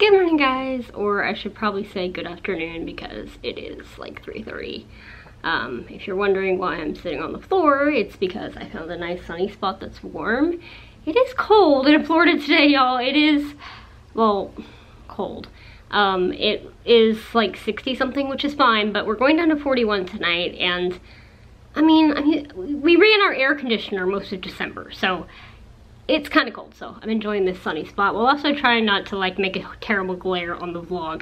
Good morning, guys, or I should probably say good afternoon because it is like 3:30. If you're wondering why I'm sitting on the floor, it's because I found a nice sunny spot that's warm. It is cold in Florida today, y'all. It is, well, cold. It is like 60 something, which is fine, but we're going down to 41 tonight, and I mean, we ran our air conditioner most of December, so it's kind of cold, so I'm enjoying this sunny spot while also trying not to like make a terrible glare on the vlog.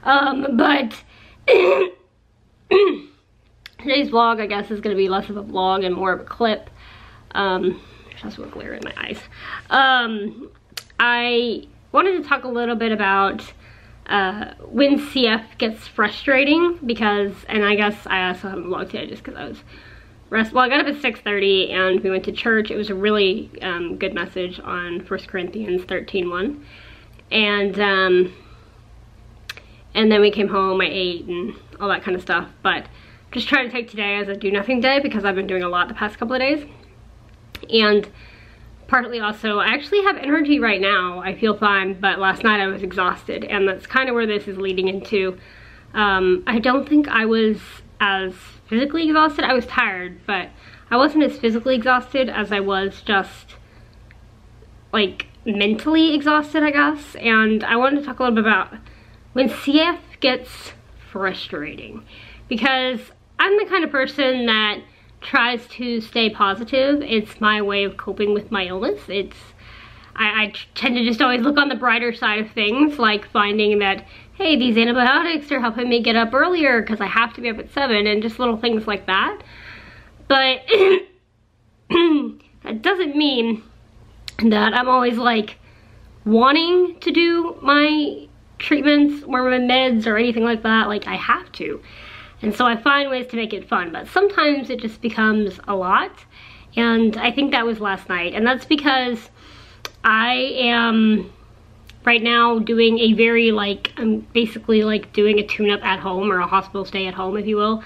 But today's vlog, I guess, is going to be less of a vlog and more of a clip. There's also a glare in my eyes. I wanted to talk a little bit about when CF gets frustrating because, and I guess I also haven't vlogged today just because I was well, I got up at 6:30 and we went to church. It was a really good message on 1 Corinthians 13:1. And then we came home, I ate and all that kind of stuff. But just trying to take today as a do nothing day because I've been doing a lot the past couple of days. And partly also, I actually have energy right now. I feel fine, but last night I was exhausted. And that's kind of where this is leading into. I don't think I was as physically exhausted. I was tired, but I wasn't as physically exhausted as I was just like mentally exhausted, I guess. And I wanted to talk a little bit about when CF gets frustrating, because I'm the kind of person that tries to stay positive. It's my way of coping with my illness. I tend to just always look on the brighter side of things, like finding that, hey, these antibiotics are helping me get up earlier because I have to be up at 7, and just little things like that. But that doesn't mean that I'm always like wanting to do my treatments or my meds or anything like that. Like, I have to. And so I find ways to make it fun, but sometimes it just becomes a lot. And I think that was last night. And that's because I am right now doing a very I'm basically like doing a tune-up at home, or a hospital stay at home, if you will.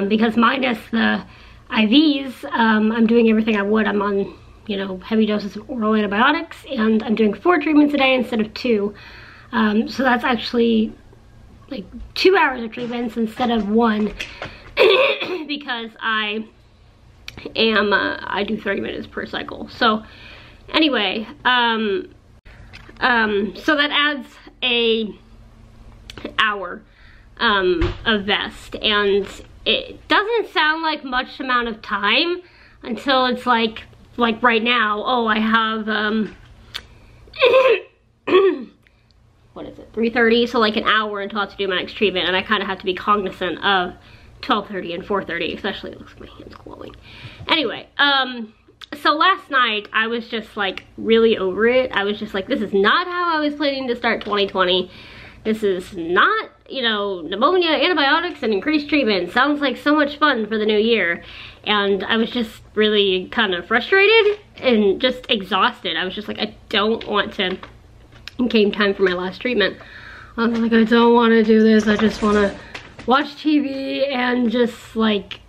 Because minus the IVs, I'm doing everything I would. I'm on, you know, heavy doses of oral antibiotics, and I'm doing 4 treatments a day instead of 2. So that's actually like 2 hours of treatments instead of 1, because I do 30 minutes per cycle. So anyway, so that adds a hour of vest, and it doesn't sound like much amount of time until it's like right now. Oh, I have what is it, 3:30, so like an hour until I have to do my next treatment, and I kind of have to be cognizant of 12:30 and 4:30, especially. It looks like my hand's glowing. Anyway, so last night I was just like really over it. I was just like, this is not how I was planning to start 2020. This is not, you know, pneumonia, antibiotics, and increased treatment. Sounds like so much fun for the new year. And I was just really kind of frustrated and just exhausted. I was just like, I don't want to. It came time for my last treatment. I was like, I don't want to do this. I just want to watch TV and just like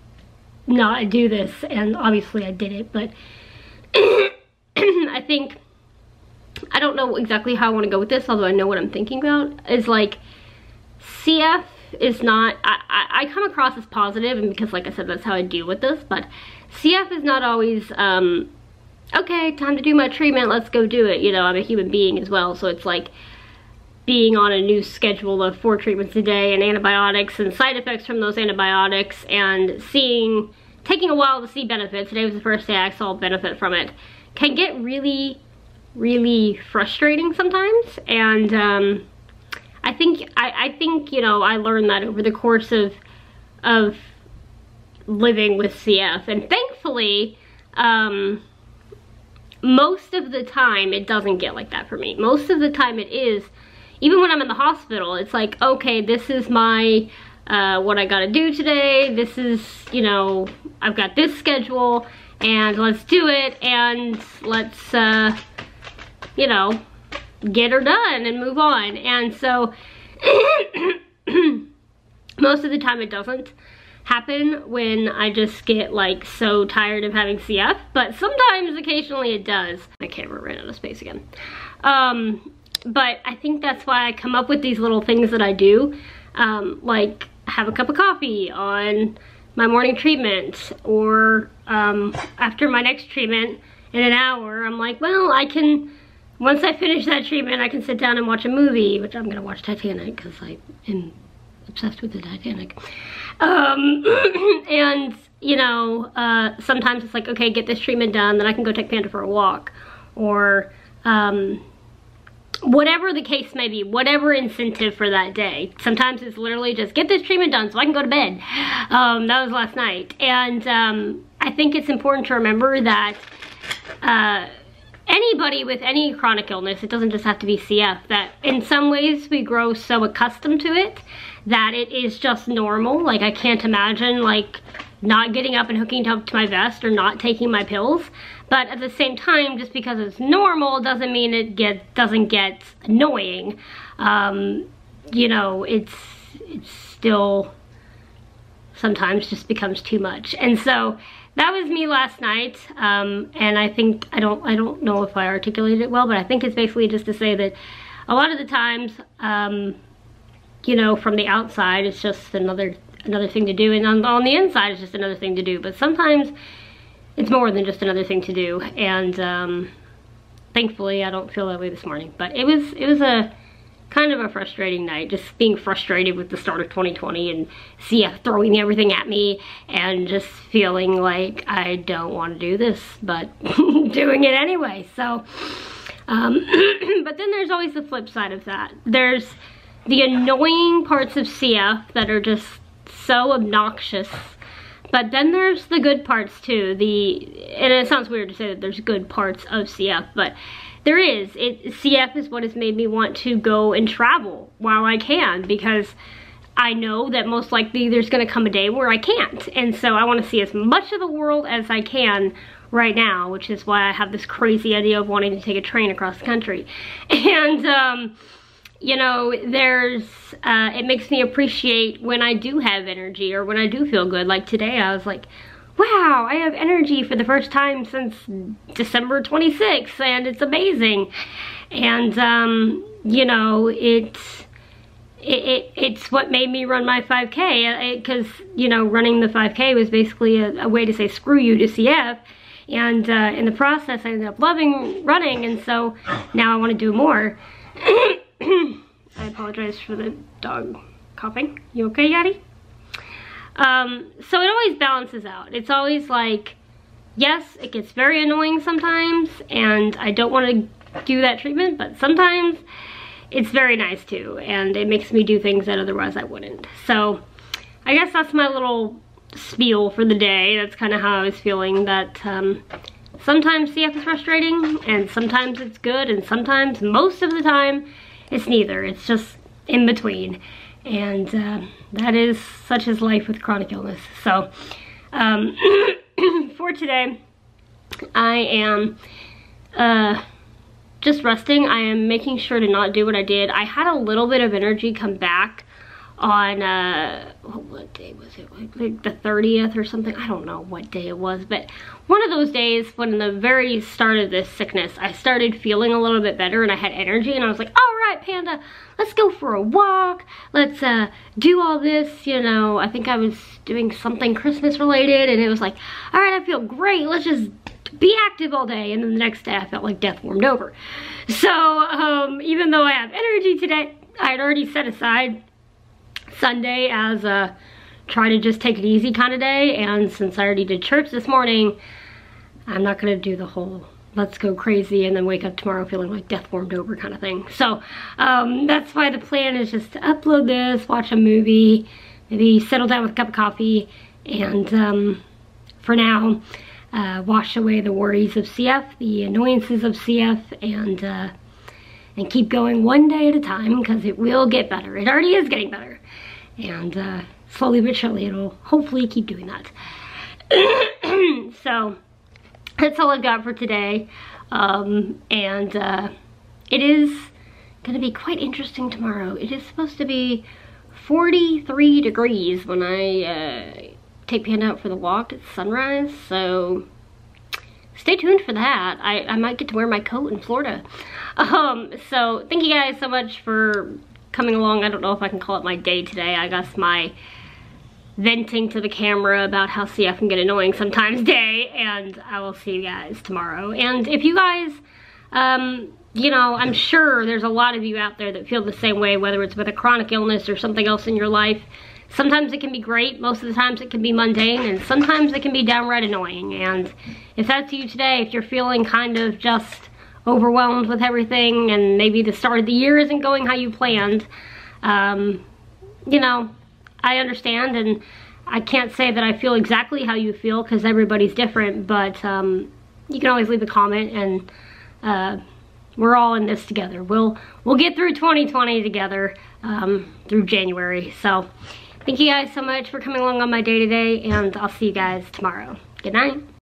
not do this. And obviously I did it, but I think, I don't know exactly how I want to go with this, although I know what I'm thinking about, is like CF is not, I come across as positive, and because like I said, that's how I deal with this, but CF is not always, okay, time to do my treatment, let's go do it. You know, I'm a human being as well, so it's like being on a new schedule of 4 treatments a day and antibiotics and side effects from those antibiotics, and taking a while to see benefits. Today was the first day I saw benefit from it. Can get really, really frustrating sometimes. And I think, you know, I learned that over the course of living with CF. And thankfully, most of the time it doesn't get like that for me. Most of the time it is, even when I'm in the hospital, it's like, okay, this is my what I gotta do today. This is, you know, I've got this schedule, and let's do it, and let's, you know, get her done and move on. And so, most of the time it doesn't happen when I just get like so tired of having CF, but sometimes, occasionally it does. My camera ran out of space again. But I think that's why I come up with these little things that I do, like have a cup of coffee on my morning treatment, or after my next treatment in an hour, I'm like, well, I can, once I finish that treatment, I can sit down and watch a movie, which I'm gonna watch Titanic because I am obsessed with the Titanic. And you know, sometimes it's like, okay, get this treatment done, then I can go take Panda for a walk, or whatever the case may be, whatever incentive for that day. Sometimes it's literally just get this treatment done so I can go to bed. That was last night. And I think it's important to remember that anybody with any chronic illness, it doesn't just have to be CF, that in some ways we grow so accustomed to it that it is just normal. Like, I can't imagine like not getting up and hooking up to my vest or not taking my pills. But at the same time, just because it's normal doesn't mean it doesn't get annoying. You know, it's still sometimes just becomes too much. And so that was me last night. And I think, I don't know if I articulated it well, but I think it's basically just to say that a lot of the times, you know, from the outside, it's just another thing to do, and on the inside it's just another thing to do. But sometimes it's more than just another thing to do, and thankfully I don't feel that way this morning. But it was a kind of a frustrating night, just being frustrated with the start of 2020 and CF throwing everything at me, and just feeling like I don't want to do this, but doing it anyway. So but then there's always the flip side of that. There's the annoying parts of CF that are just so obnoxious, but then there's the good parts too. And it sounds weird to say that there's good parts of CF, but there is. CF is what has made me want to go and travel while I can, because I know that most likely there's going to come a day where I can't, and so I want to see as much of the world as I can right now, which is why I have this crazy idea of wanting to take a train across the country. And you know, it makes me appreciate when I do have energy, or when I do feel good. Like today, I was like, wow, I have energy for the first time since December 26th, and it's amazing. And, you know, it's what made me run my 5K, because, you know, running the 5K was basically a way to say screw you to CF. And in the process, I ended up loving running, and so now I want to do more. I apologize for the dog coughing. You okay, Yaddy? So it always balances out. It's always like, yes, it gets very annoying sometimes, and I don't want to do that treatment, but sometimes it's very nice too, and it makes me do things that otherwise I wouldn't. So I guess that's my little spiel for the day. That's kind of how I was feeling, that sometimes CF is frustrating, and sometimes it's good, and sometimes, most of the time, it's neither. It's just in between. And that is such as life with chronic illness. So for today, I am just resting. I am making sure to not do what I did. I had a little bit of energy come back on what day was it, like the 30th or something. I don't know what day it was, but one of those days when in the very start of this sickness I started feeling a little bit better and I had energy, and I was like, all right, Panda, let's go for a walk, let's do all this, you know. I think I was doing something Christmas related, and it was like, all right, I feel great, let's just be active all day. And then the next day I felt like death warmed over. So even though I have energy today, I had already set aside Sunday as a try to just take it easy kind of day, and since I already did church this morning, I'm not gonna do the whole let's go crazy and then wake up tomorrow feeling like death warmed over kind of thing. So that's why the plan is just to upload this, watch a movie, maybe settle down with a cup of coffee, and for now wash away the worries of CF, the annoyances of CF, and keep going one day at a time, because it will get better. It already is getting better, and slowly but surely it'll hopefully keep doing that. So that's all I've got for today, and it is gonna be quite interesting tomorrow. It is supposed to be 43 degrees when I take Panda out for the walk at sunrise, so stay tuned for that. I might get to wear my coat in Florida. So thank you guys so much for coming along. I don't know if I can call it my day today. I guess my venting to the camera about how CF can get annoying sometimes day, and I will see you guys tomorrow. And if you guys, you know, I'm sure there's a lot of you out there that feel the same way, whether it's with a chronic illness or something else in your life. Sometimes it can be great, most of the times it can be mundane, and sometimes it can be downright annoying. And if that's you today, if you're feeling kind of just overwhelmed with everything, and maybe the start of the year isn't going how you planned, you know, I understand, and I can't say that I feel exactly how you feel, because everybody's different, but you can always leave a comment, and we're all in this together. We'll get through 2020 together, through January. So thank you guys so much for coming along on my day today, and I'll see you guys tomorrow. Good night.